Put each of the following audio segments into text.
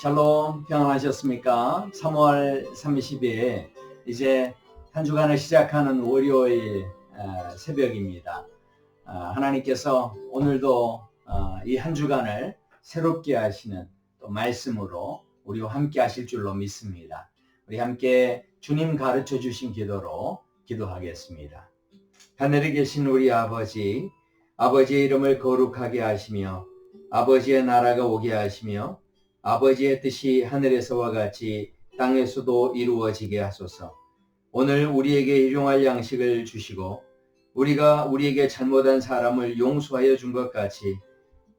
샬롬 평안하셨습니까? 3월 30일 이제 한 주간을 시작하는 월요일 새벽입니다. 하나님께서 오늘도 이 한 주간을 새롭게 하시는 또 말씀으로 우리와 함께 하실 줄로 믿습니다. 우리 함께 주님 가르쳐 주신 기도로 기도하겠습니다. 하늘에 계신 우리 아버지, 아버지의 이름을 거룩하게 하시며 아버지의 나라가 오게 하시며 아버지의 뜻이 하늘에서와 같이 땅에서도 이루어지게 하소서. 오늘 우리에게 일용할 양식을 주시고 우리가 우리에게 잘못한 사람을 용서하여 준 것 같이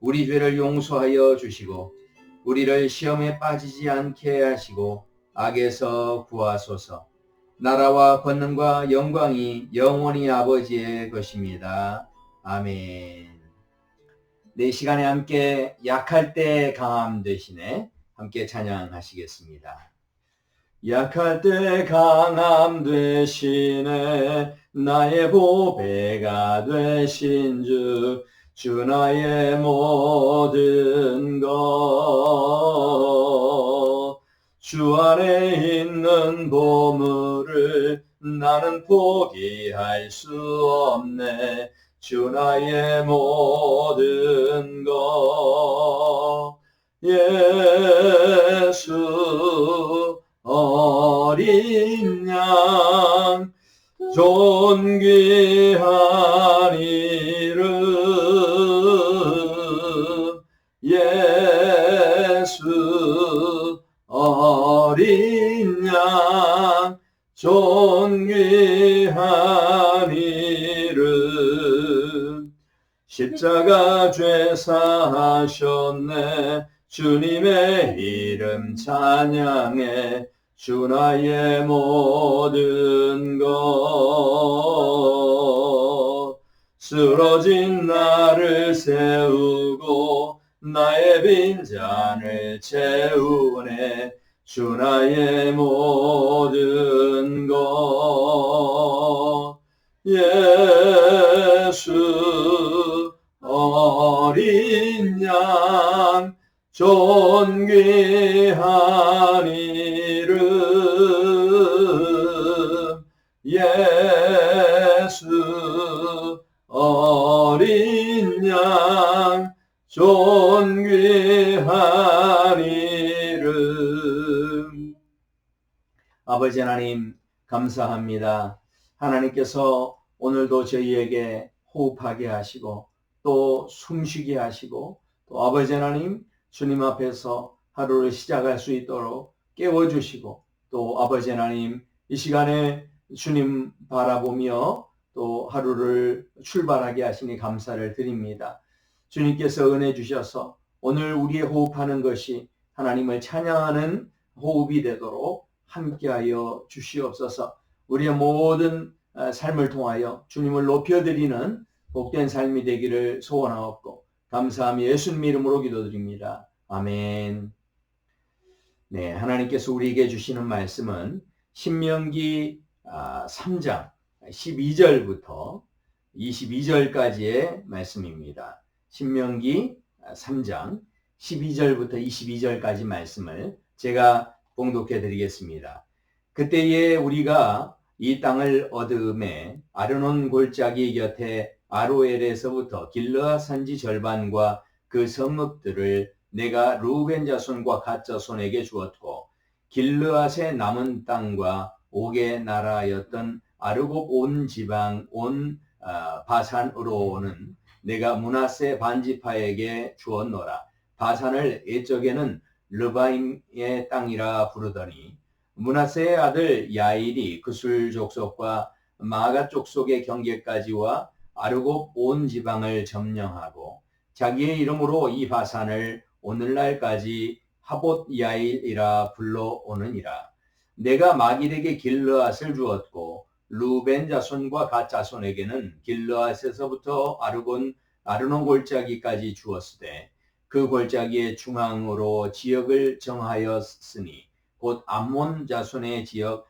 우리 죄를 용서하여 주시고 우리를 시험에 빠지지 않게 하시고 악에서 구하소서. 나라와 권능과 영광이 영원히 아버지의 것입니다. 아멘. 네, 시간에 함께 약할 때 강함 되시네 함께 찬양하시겠습니다. 약할 때 강함 되시네 나의 보배가 되신 주 나의 모든 것 주 안에 있는 보물을 나는 포기할 수 없네 주 나의 모든 것 예수 어린 양 존귀한 이름 예수 어린 양 존귀한 이름 십자가 죄 사하셨네 주님의 이름 찬양해 주 나의 모든 것 쓰러진 나를 세우고 나의 빈잔을 채우네 주 나의 모든 것 예수 어린 양 존귀한 이름 예수 어린 양 존귀한 이름 아버지 하나님 감사합니다. 하나님께서 오늘도 저희에게 호흡하게 하시고 또 숨쉬게 하시고 또 아버지 하나님 주님 앞에서 하루를 시작할 수 있도록 깨워주시고 또 아버지 하나님 이 시간에 주님 바라보며 또 하루를 출발하게 하시니 감사를 드립니다. 주님께서 은혜 주셔서 오늘 우리의 호흡하는 것이 하나님을 찬양하는 호흡이 되도록 함께하여 주시옵소서. 우리의 모든 삶을 통하여 주님을 높여드리는 복된 삶이 되기를 소원하옵고 감사하며 예수님 이름으로 기도드립니다. 아멘. 네, 하나님께서 우리에게 주시는 말씀은 신명기 3장 12절부터 22절까지의 말씀입니다. 신명기 3장 12절부터 22절까지 말씀을 제가 봉독해 드리겠습니다. 그때에 우리가 이 땅을 얻음에 아르논 골짜기 곁에 아로엘에서부터 길르앗 산지 절반과 그 성읍들을 내가 루벤 자손과 갓 자손에게 주었고 길르앗의 남은 땅과 옥의 나라였던 아르곱 온 지방 온 바산으로는 내가 므낫세 반지파에게 주었노라. 바산을 옛적에는 르바임의 땅이라 부르더니 므낫세의 아들 야일이 그술 족속과 마가 족속의 경계까지와 아르곱 온 지방을 점령하고 자기의 이름으로 이 바산을 오늘날까지 하봇 야일이라 불러오느니라. 내가 마길에게 길르앗을 주었고 루벤 자손과 갓 자손에게는 길르앗에서부터 아르논 골짜기까지 주었으되 그 골짜기의 중앙으로 지역을 정하였으니 곧 암몬 자손의 지역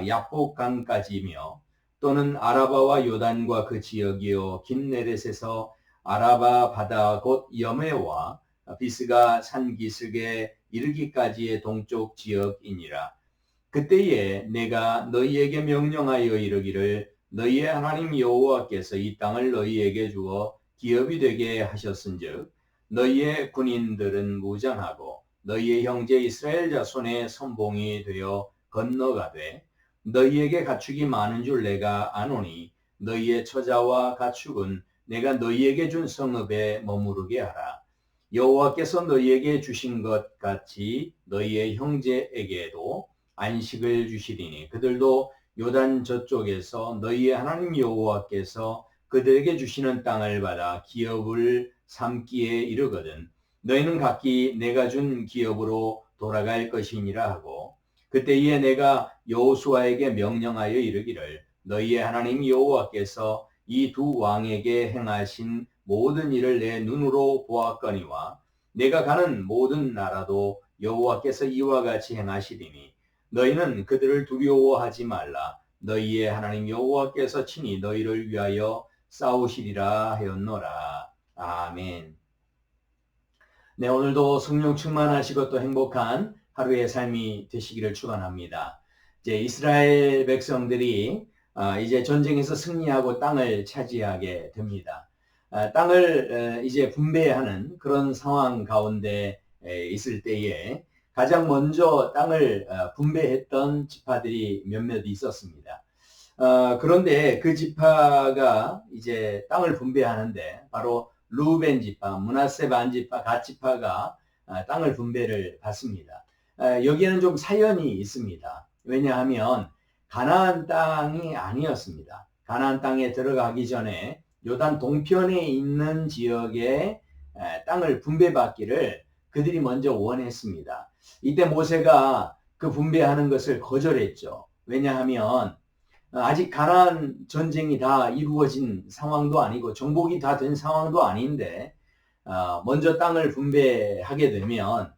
야복강까지며 또는 아라바와 요단과 그 지역이요 긴네렛에서 아라바 바다 곧 여메와 비스가 산 기슭에 이르기까지의 동쪽 지역이니라. 그때에 내가 너희에게 명령하여 이르기를 너희의 하나님 여호와께서 이 땅을 너희에게 주어 기업이 되게 하셨은즉 너희의 군인들은 무장하고 너희의 형제 이스라엘 자손의 선봉이 되어 건너가되 너희에게 가축이 많은 줄 내가 아노니 너희의 처자와 가축은 내가 너희에게 준 성읍에 머무르게 하라. 여호와께서 너희에게 주신 것 같이 너희의 형제에게도 안식을 주시리니 그들도 요단 저쪽에서 너희의 하나님 여호와께서 그들에게 주시는 땅을 받아 기업을 삼기에 이르거든 너희는 각기 내가 준 기업으로 돌아갈 것이니라 하고 그때에 내가 여호수아에게 명령하여 이르기를 너희의 하나님 여호와께서 이 두 왕에게 행하신 모든 일을 내 눈으로 보았거니와 내가 가는 모든 나라도 여호와께서 이와 같이 행하시리니 너희는 그들을 두려워하지 말라. 너희의 하나님 여호와께서 친히 너희를 위하여 싸우시리라 하였노라. 아멘. 네, 오늘도 성령 충만하시고 또 행복한 하루의 삶이 되시기를 축원합니다. 이제 이스라엘 백성들이 이제 전쟁에서 승리하고 땅을 차지하게 됩니다. 땅을 이제 분배하는 그런 상황 가운데 있을 때에 가장 먼저 땅을 분배했던 지파들이 몇몇 있었습니다. 그런데 그 지파가 이제 땅을 분배하는데 바로 루벤 지파, 므낫세 반 지파, 갓 지파가 땅을 분배를 받습니다. 여기에는 좀 사연이 있습니다. 왜냐하면 가나안 땅이 아니었습니다. 가나안 땅에 들어가기 전에 요단 동편에 있는 지역에 땅을 분배받기를 그들이 먼저 원했습니다. 이때 모세가 그 분배하는 것을 거절했죠. 왜냐하면 아직 가나안 전쟁이 다 이루어진 상황도 아니고 정복이 다 된 상황도 아닌데 먼저 땅을 분배하게 되면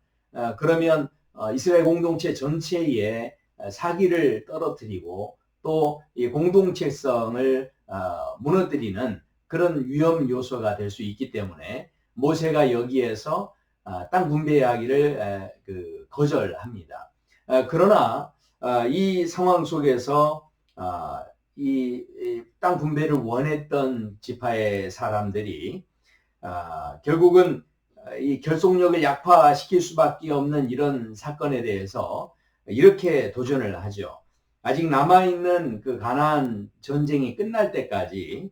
그러면 이스라엘 공동체 전체에 사기를 떨어뜨리고 또 이 공동체성을 무너뜨리는 그런 위험 요소가 될 수 있기 때문에 모세가 여기에서 땅 분배하기를 거절합니다. 그러나 이 상황 속에서 이 땅 분배를 원했던 지파의 사람들이 결국은 이 결속력을 약화시킬 수밖에 없는 이런 사건에 대해서 이렇게 도전을 하죠. 아직 남아있는 그 가나안 전쟁이 끝날 때까지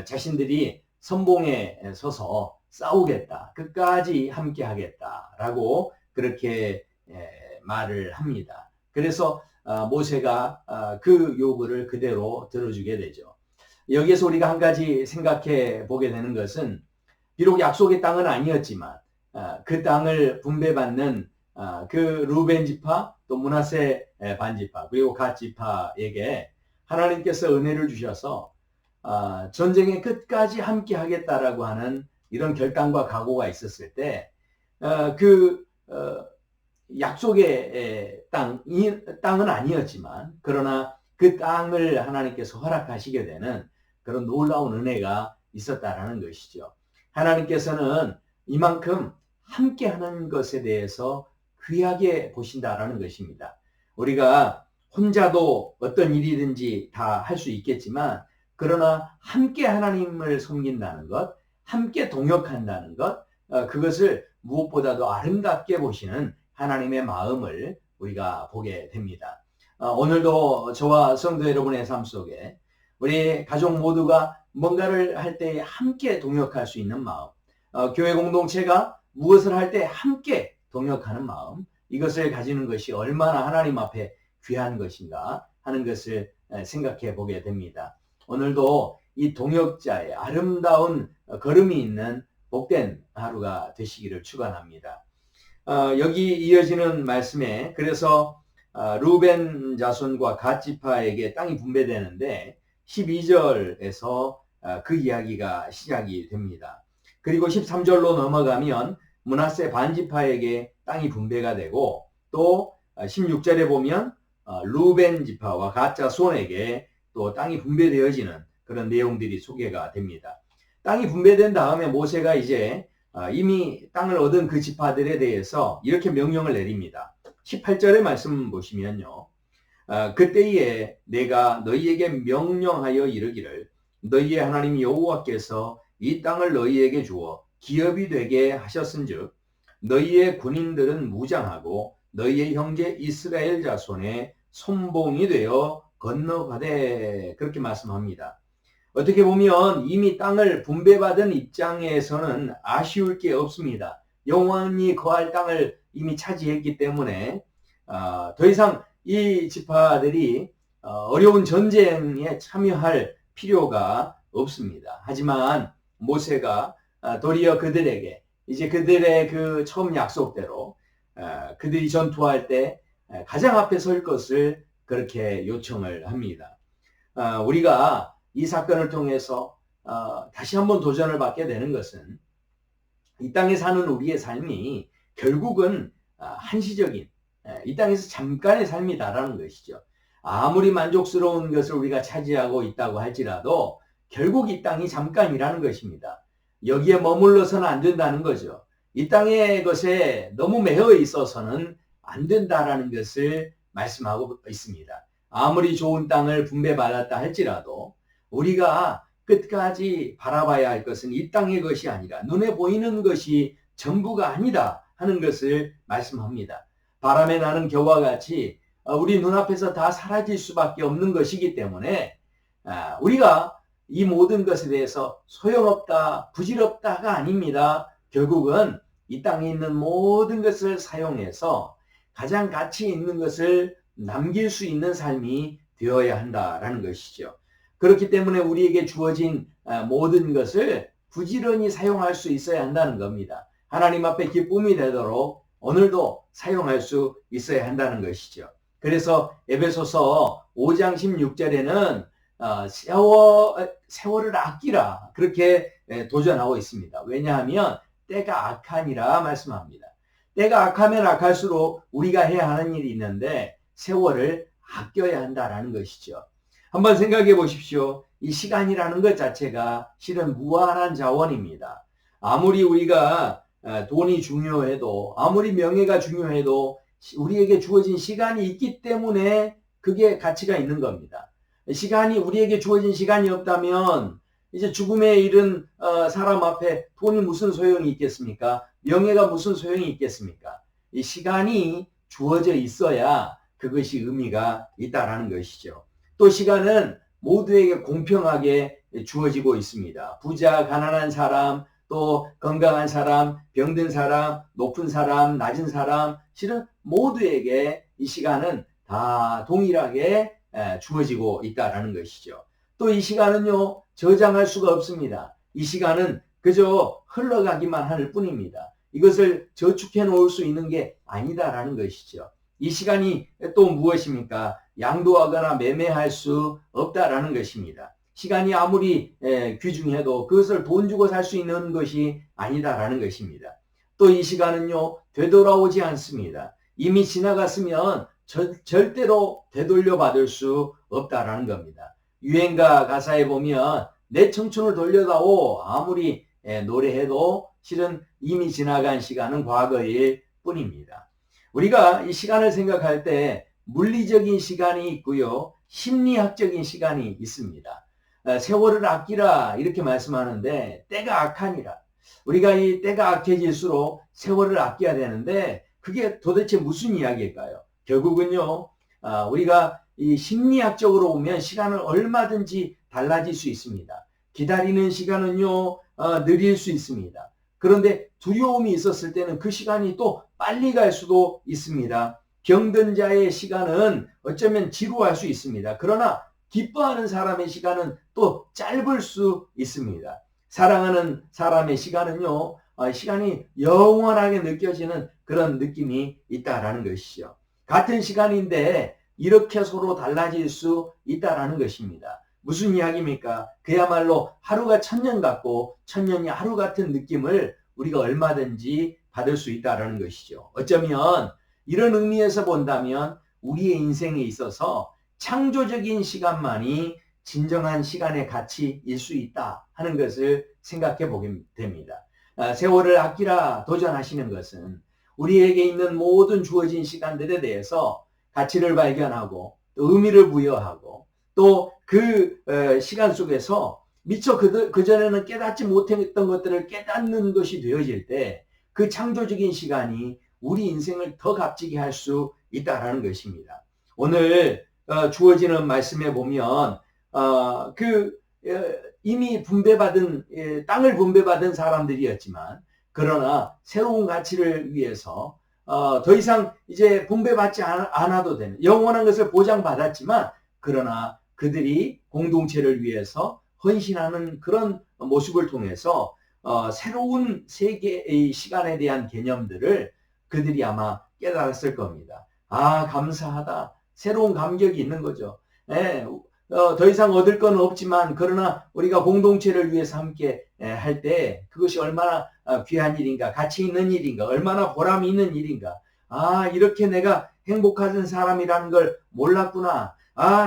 자신들이 선봉에 서서 싸우겠다. 끝까지 함께 하겠다라고 그렇게 말을 합니다. 그래서 모세가 그 요구를 그대로 들어주게 되죠. 여기에서 우리가 한 가지 생각해 보게 되는 것은 비록 약속의 땅은 아니었지만 그 땅을 분배받는 그 루벤 지파 또 므낫세 반 지파 그리고 갓 지파에게 하나님께서 은혜를 주셔서 전쟁의 끝까지 함께 하겠다라고 하는 이런 결단과 각오가 있었을 때 약속의 땅은 아니었지만 그러나 그 땅을 하나님께서 허락하시게 되는 그런 놀라운 은혜가 있었다라는 것이죠. 하나님께서는 이만큼 함께하는 것에 대해서 귀하게 보신다라는 것입니다. 우리가 혼자도 어떤 일이든지 다 할 수 있겠지만 그러나 함께 하나님을 섬긴다는 것, 함께 동역한다는 것, 그것을 무엇보다도 아름답게 보시는 하나님의 마음을 우리가 보게 됩니다. 오늘도 저와 성도 여러분의 삶 속에 우리 가족 모두가 뭔가를 할 때 함께 동역할 수 있는 마음, 교회 공동체가 무엇을 할 때 함께 동역하는 마음, 이것을 가지는 것이 얼마나 하나님 앞에 귀한 것인가 하는 것을 생각해 보게 됩니다. 오늘도 이 동역자의 아름다운 걸음이 있는 복된 하루가 되시기를 축원합니다. 여기 이어지는 말씀에 그래서 루벤 자손과 갓 지파에게 땅이 분배되는데 12절에서 그 이야기가 시작이 됩니다. 그리고 13절로 넘어가면 므낫세 반 지파에게 땅이 분배가 되고 또 16절에 보면 루벤 지파와 갓 자손에게 또 땅이 분배되어지는 그런 내용들이 소개가 됩니다. 땅이 분배된 다음에 모세가 이제 이미 땅을 얻은 그 지파들에 대해서 이렇게 명령을 내립니다. 18절의 말씀 보시면요. 그때에 내가 너희에게 명령하여 이르기를 너희의 하나님 여호와께서 이 땅을 너희에게 주어 기업이 되게 하셨은즉 너희의 군인들은 무장하고 너희의 형제 이스라엘 자손의 손봉이 되어 건너가되 그렇게 말씀합니다. 어떻게 보면 이미 땅을 분배받은 입장에서는 아쉬울 게 없습니다. 영원히 거할 땅을 이미 차지했기 때문에 더 이상 이 지파들이 어려운 전쟁에 참여할 필요가 없습니다. 하지만 모세가 도리어 그들에게 이제 그들의 그 처음 약속대로 그들이 전투할 때 가장 앞에 설 것을 그렇게 요청을 합니다. 우리가 이 사건을 통해서 다시 한번 도전을 받게 되는 것은 이 땅에 사는 우리의 삶이 결국은 한시적인 이 땅에서 잠깐의 삶이다라는 것이죠. 아무리 만족스러운 것을 우리가 차지하고 있다고 할지라도 결국 이 땅이 잠깐이라는 것입니다. 여기에 머물러서는 안 된다는 거죠. 이 땅의 것에 너무 매여 있어서는 안 된다라는 것을 말씀하고 있습니다. 아무리 좋은 땅을 분배받았다 할지라도 우리가 끝까지 바라봐야 할 것은 이 땅의 것이 아니라 눈에 보이는 것이 전부가 아니다 하는 것을 말씀합니다. 바람에 나는 겨와 같이 우리 눈앞에서 다 사라질 수밖에 없는 것이기 때문에 우리가 이 모든 것에 대해서 소용없다, 부질없다가 아닙니다. 결국은 이 땅에 있는 모든 것을 사용해서 가장 가치 있는 것을 남길 수 있는 삶이 되어야 한다라는 것이죠. 그렇기 때문에 우리에게 주어진 모든 것을 부지런히 사용할 수 있어야 한다는 겁니다. 하나님 앞에 기쁨이 되도록 오늘도 사용할 수 있어야 한다는 것이죠. 그래서 에베소서 5장 16절에는 세월을 아끼라 그렇게 도전하고 있습니다. 왜냐하면 때가 악하니라 말씀합니다. 때가 악하면 악할수록 우리가 해야 하는 일이 있는데 세월을 아껴야 한다라는 것이죠. 한번 생각해 보십시오. 이 시간이라는 것 자체가 실은 무한한 자원입니다. 아무리 우리가 돈이 중요해도 아무리 명예가 중요해도 우리에게 주어진 시간이 있기 때문에 그게 가치가 있는 겁니다. 시간이 우리에게 주어진 시간이 없다면 이제 죽음에 이른 사람 앞에 돈이 무슨 소용이 있겠습니까? 명예가 무슨 소용이 있겠습니까? 이 시간이 주어져 있어야 그것이 의미가 있다라는 것이죠. 또 시간은 모두에게 공평하게 주어지고 있습니다. 부자, 가난한 사람, 또 건강한 사람, 병든 사람, 높은 사람, 낮은 사람, 실은 모두에게 이 시간은 다 동일하게 주어지고 있다라는 것이죠. 또 이 시간은요, 저장할 수가 없습니다. 이 시간은 그저 흘러가기만 할 뿐입니다. 이것을 저축해 놓을 수 있는 게 아니다라는 것이죠. 이 시간이 또 무엇입니까? 양도하거나 매매할 수 없다라는 것입니다. 시간이 아무리 귀중해도 그것을 돈 주고 살 수 있는 것이 아니다라는 것입니다. 또 이 시간은요, 되돌아오지 않습니다. 이미 지나갔으면 절대로 되돌려 받을 수 없다라는 겁니다. 유행가 가사에 보면 내 청춘을 돌려다오 아무리 노래해도 실은 이미 지나간 시간은 과거일 뿐입니다. 우리가 이 시간을 생각할 때 물리적인 시간이 있고요, 심리학적인 시간이 있습니다. 세월을 아끼라 이렇게 말씀하는데 때가 악하니라. 우리가 이 때가 악해질수록 세월을 아껴야 되는데 그게 도대체 무슨 이야기일까요? 결국은요, 우리가 이 심리학적으로 보면 시간은 얼마든지 달라질 수 있습니다. 기다리는 시간은요, 느릴 수 있습니다. 그런데 두려움이 있었을 때는 그 시간이 또 빨리 갈 수도 있습니다. 병든 자의 시간은 어쩌면 지루할 수 있습니다. 그러나 기뻐하는 사람의 시간은 또 짧을 수 있습니다. 사랑하는 사람의 시간은요, 시간이 영원하게 느껴지는 그런 느낌이 있다라는 것이죠. 같은 시간인데 이렇게 서로 달라질 수 있다라는 것입니다. 무슨 이야기입니까? 그야말로 하루가 천년 같고 천년이 하루 같은 느낌을 우리가 얼마든지 받을 수 있다라는 것이죠. 어쩌면 이런 의미에서 본다면 우리의 인생에 있어서 창조적인 시간만이 진정한 시간의 가치일 수 있다 하는 것을 생각해 보게 됩니다. 세월을 아끼라 도전하시는 것은 우리에게 있는 모든 주어진 시간들에 대해서 가치를 발견하고 또 의미를 부여하고 또 그 시간 속에서 미처 그전에는 깨닫지 못했던 것들을 깨닫는 것이 되어질 때 그 창조적인 시간이 우리 인생을 더 값지게 할 수 있다라는 것입니다. 오늘 주어지는 말씀에 보면 이미 땅을 분배받은 사람들이었지만 그러나 새로운 가치를 위해서 더 이상 이제 분배받지 않아도 되는 영원한 것을 보장받았지만 그러나 그들이 공동체를 위해서 헌신하는 그런 모습을 통해서 새로운 세계의 시간에 대한 개념들을 그들이 아마 깨달았을 겁니다. 감사하다. 새로운 감격이 있는 거죠. 더 이상 얻을 건 없지만 그러나 우리가 공동체를 위해서 함께 할 때 그것이 얼마나 귀한 일인가, 가치 있는 일인가, 얼마나 보람이 있는 일인가. 이렇게 내가 행복한 사람이라는 걸 몰랐구나.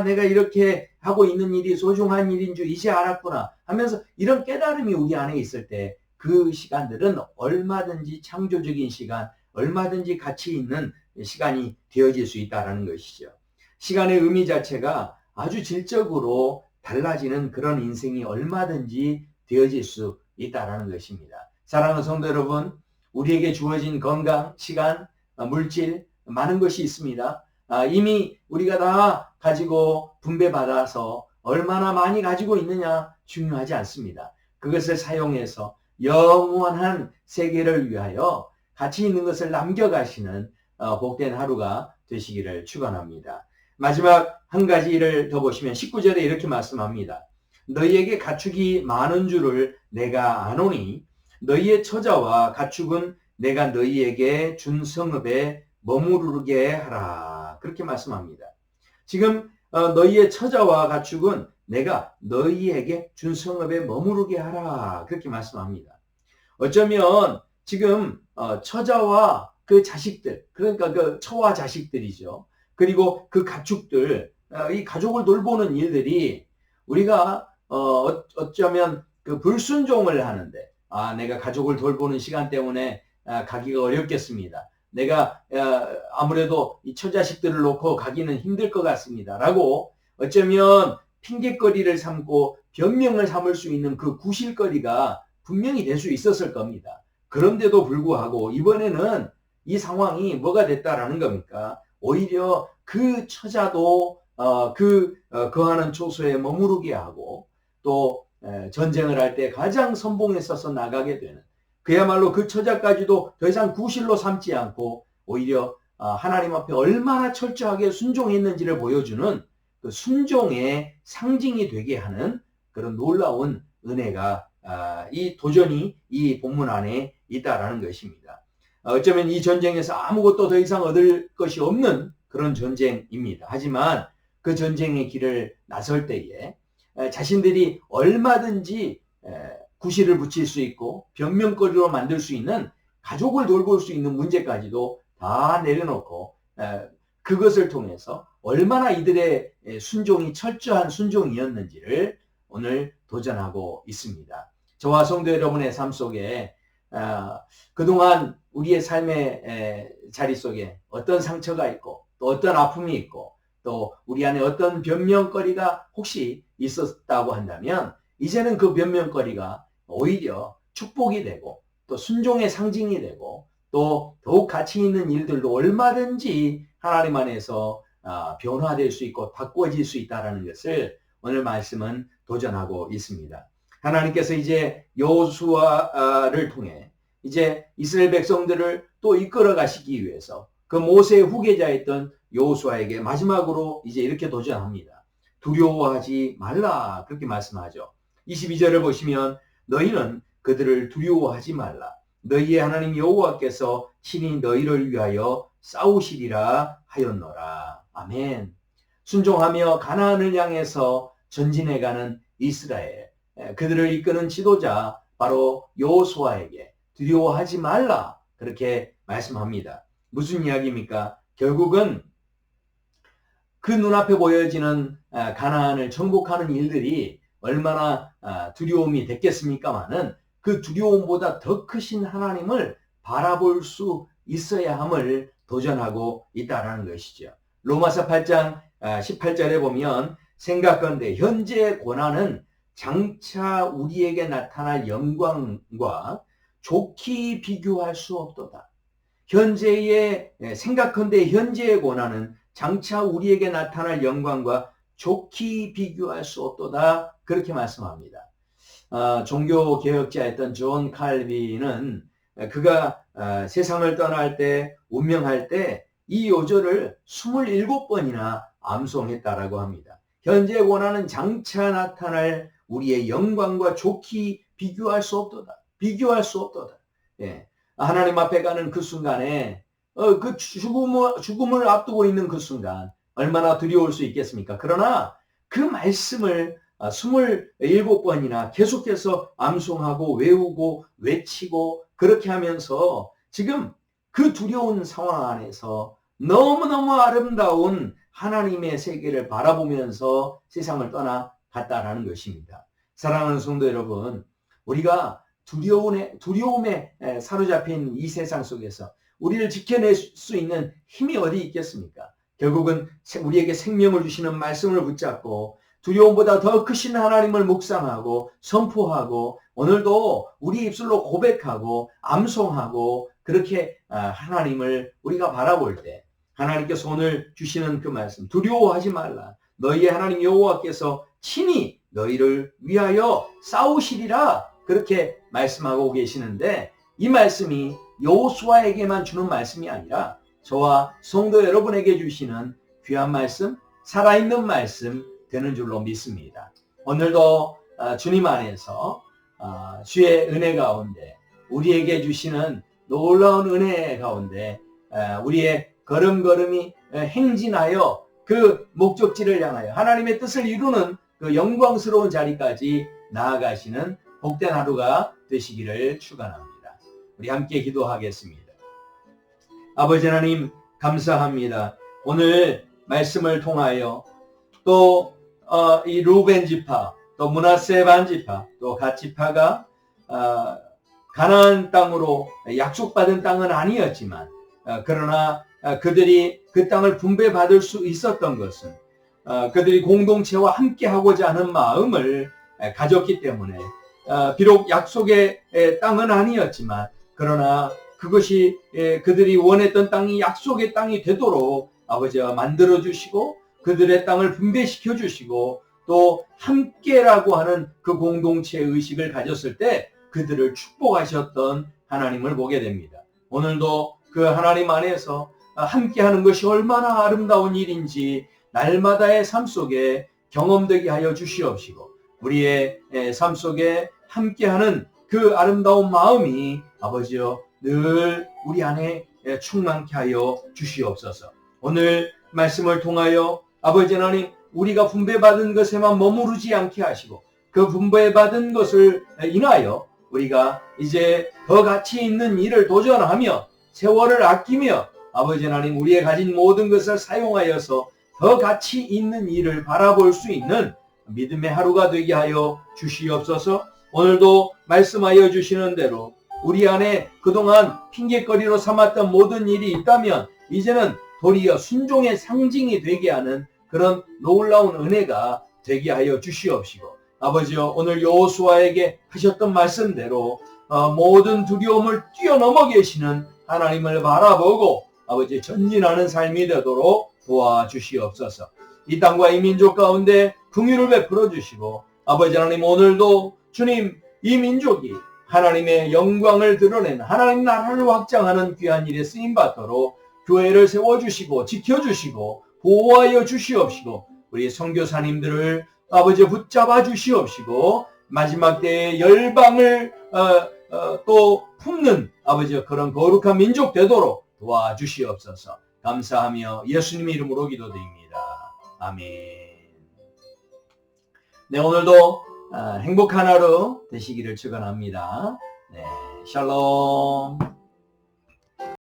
내가 이렇게 하고 있는 일이 소중한 일인 줄 이제 알았구나 하면서 이런 깨달음이 우리 안에 있을 때 그 시간들은 얼마든지 창조적인 시간, 얼마든지 가치 있는 시간이 되어질 수 있다는 것이죠. 시간의 의미 자체가 아주 질적으로 달라지는 그런 인생이 얼마든지 되어질 수 있다는 것입니다. 사랑하는 성도 여러분, 우리에게 주어진 건강, 시간, 물질 많은 것이 있습니다. 이미 우리가 다 가지고 분배받아서 얼마나 많이 가지고 있느냐 중요하지 않습니다. 그것을 사용해서 영원한 세계를 위하여 가치 있는 것을 남겨가시는 복된 하루가 되시기를 축원합니다. 마지막 한 가지를 더 보시면 19절에 이렇게 말씀합니다. 너희에게 가축이 많은 줄을 내가 아노니 너희의 처자와 가축은 내가 너희에게 준 성읍에 머무르게 하라. 그렇게 말씀합니다. 지금 너희의 처자와 가축은 내가 너희에게 준 성읍에 머무르게 하라. 그렇게 말씀합니다. 어쩌면 지금 처자와 그 자식들, 그러니까 그 처와 자식들이죠. 그리고 그 가축들, 이 가족을 돌보는 일들이 우리가 어쩌면 그 불순종을 하는데 내가 가족을 돌보는 시간 때문에 가기가 어렵겠습니다. 내가 아무래도 이 처자식들을 놓고 가기는 힘들 것 같습니다. 라고 어쩌면 핑계거리를 삼고 변명을 삼을 수 있는 그 구실거리가 분명히 될 수 있었을 겁니다. 그런데도 불구하고 이번에는 이 상황이 뭐가 됐다라는 겁니까? 오히려 그 처자도 거하는 초소에 머무르게 하고 또 전쟁을 할 때 가장 선봉에 서서 나가게 되는 그야말로 그 처자까지도 더 이상 구실로 삼지 않고 오히려 하나님 앞에 얼마나 철저하게 순종했는지를 보여주는 그 순종의 상징이 되게 하는 그런 놀라운 은혜가 이 도전이 이 본문 안에 있다라는 것입니다. 어쩌면 이 전쟁에서 아무것도 더 이상 얻을 것이 없는 그런 전쟁입니다. 하지만 그 전쟁의 길을 나설 때에 자신들이 얼마든지 구실을 붙일 수 있고 변명거리로 만들 수 있는 가족을 돌볼 수 있는 문제까지도 다 내려놓고 그것을 통해서 얼마나 이들의 순종이 철저한 순종이었는지를 오늘 도전하고 있습니다. 저와 성도 여러분의 삶 속에 그동안 우리의 삶의 자리 속에 어떤 상처가 있고 또 어떤 아픔이 있고 또 우리 안에 어떤 변명거리가 혹시 있었다고 한다면 이제는 그 변명거리가 오히려 축복이 되고 또 순종의 상징이 되고 또 더욱 가치 있는 일들도 얼마든지 하나님 안에서 변화될 수 있고 바꿔질 수 있다는 것을 오늘 말씀은 도전하고 있습니다. 하나님께서 이제 여호수아를 통해 이제 이스라엘 백성들을 또 이끌어 가시기 위해서 그 모세의 후계자였던 여호수아에게 마지막으로 이제 이렇게 도전합니다. 두려워하지 말라 그렇게 말씀하죠. 22절을 보시면 너희는 그들을 두려워하지 말라. 너희의 하나님 여호와께서 친히 너희를 위하여 싸우시리라 하였노라. 아멘. 순종하며 가나안을 향해서 전진해가는 이스라엘, 그들을 이끄는 지도자 바로 여호수아에게 두려워하지 말라 그렇게 말씀합니다. 무슨 이야기입니까? 결국은 그 눈앞에 보여지는 가나안을 정복하는 일들이 얼마나 두려움이 됐겠습니까마는 그 두려움보다 더 크신 하나님을 바라볼 수 있어야 함을 도전하고 있다라는 것이죠. 로마서 8장 18절에 보면 생각건대 현재의 고난은 장차 우리에게 나타날 영광과 좋게 비교할 수 없도다. 생각건대 현재의 고난은 장차 우리에게 나타날 영광과 좋게 비교할 수 없도다. 그렇게 말씀합니다. 종교개혁자였던 존 칼빈은 그가 세상을 떠날 때, 운명할 때 이 요절을 27번이나 암송했다라고 합니다. 현재의 고난은 장차 나타날 우리의 영광과 좋게 비교할 수 없도다. 비교할 수 없도다. 예. 하나님 앞에 가는 그 순간에 그 죽음을 앞두고 있는 그 순간 얼마나 두려울 수 있겠습니까? 그러나 그 말씀을 27번이나 계속해서 암송하고 외우고 외치고 그렇게 하면서 지금 그 두려운 상황 안에서 너무너무 아름다운 하나님의 세계를 바라보면서 세상을 떠나갔다라는 것입니다. 사랑하는 성도 여러분, 우리가 두려움에 사로잡힌 이 세상 속에서 우리를 지켜낼 수 있는 힘이 어디 있겠습니까? 결국은 우리에게 생명을 주시는 말씀을 붙잡고 두려움보다 더 크신 하나님을 묵상하고 선포하고 오늘도 우리 입술로 고백하고 암송하고 그렇게 하나님을 우리가 바라볼 때 하나님께서 오늘 주시는 그 말씀, 두려워하지 말라. 너희의 하나님 여호와께서 친히 너희를 위하여 싸우시리라. 그렇게 말씀하고 계시는데 이 말씀이 여호수아에게만 주는 말씀이 아니라 저와 성도 여러분에게 주시는 귀한 말씀, 살아있는 말씀 되는 줄로 믿습니다. 오늘도 주님 안에서 주의 은혜 가운데 우리에게 주시는 놀라운 은혜 가운데 우리의 걸음걸음이 행진하여 그 목적지를 향하여 하나님의 뜻을 이루는 그 영광스러운 자리까지 나아가시는 복된 하루가 되시기를 축원합니다. 우리 함께 기도하겠습니다. 아버지 하나님 감사합니다. 오늘 말씀을 통하여 또 이 루벤 지파, 또 므낫세 반 지파, 또 갓 지파가 가나안 땅으로 약속받은 땅은 아니었지만 그러나 그들이 그 땅을 분배받을 수 있었던 것은 그들이 공동체와 함께하고자 하는 마음을 가졌기 때문에 비록 약속의 땅은 아니었지만 그러나 그것이 그들이 원했던 땅이 약속의 땅이 되도록 아버지가 만들어주시고 그들의 땅을 분배시켜 주시고 또 함께라고 하는 그 공동체의 의식을 가졌을 때 그들을 축복하셨던 하나님을 보게 됩니다. 오늘도 그 하나님 안에서 함께하는 것이 얼마나 아름다운 일인지 날마다의 삶 속에 경험되게 하여 주시옵시고 우리의 삶 속에 함께하는 그 아름다운 마음이 아버지여 늘 우리 안에 충만케 하여 주시옵소서. 오늘 말씀을 통하여 아버지 하나님 우리가 분배받은 것에만 머무르지 않게 하시고 그 분배받은 것을 인하여 우리가 이제 더 가치 있는 일을 도전하며 세월을 아끼며 아버지 하나님 우리의 가진 모든 것을 사용하여서 더 가치 있는 일을 바라볼 수 있는 믿음의 하루가 되게 하여 주시옵소서. 오늘도 말씀하여 주시는 대로 우리 안에 그동안 핑계거리로 삼았던 모든 일이 있다면 이제는 도리어 순종의 상징이 되게 하는 그런 놀라운 은혜가 되게 하여 주시옵시고 아버지여 오늘 여호수아에게 하셨던 말씀대로 모든 두려움을 뛰어넘어 계시는 하나님을 바라보고 아버지 전진하는 삶이 되도록 도와주시옵소서. 이 땅과 이 민족 가운데 긍휼을 베풀어 주시고 아버지 하나님 오늘도 주님 이 민족이 하나님의 영광을 드러낸 하나님 나라를 확장하는 귀한 일에 쓰임받도록 교회를 세워주시고 지켜주시고 보호하여 주시옵시고 우리 선교사님들을 아버지 붙잡아 주시옵시고 마지막 때에 열방을 또 품는 아버지 그런 거룩한 민족 되도록 도와주시옵소서. 감사하며 예수님의 이름으로 기도드립니다. 아멘. 네, 오늘도 행복한 하루 되시기를 축원합니다. 네, 샬롬.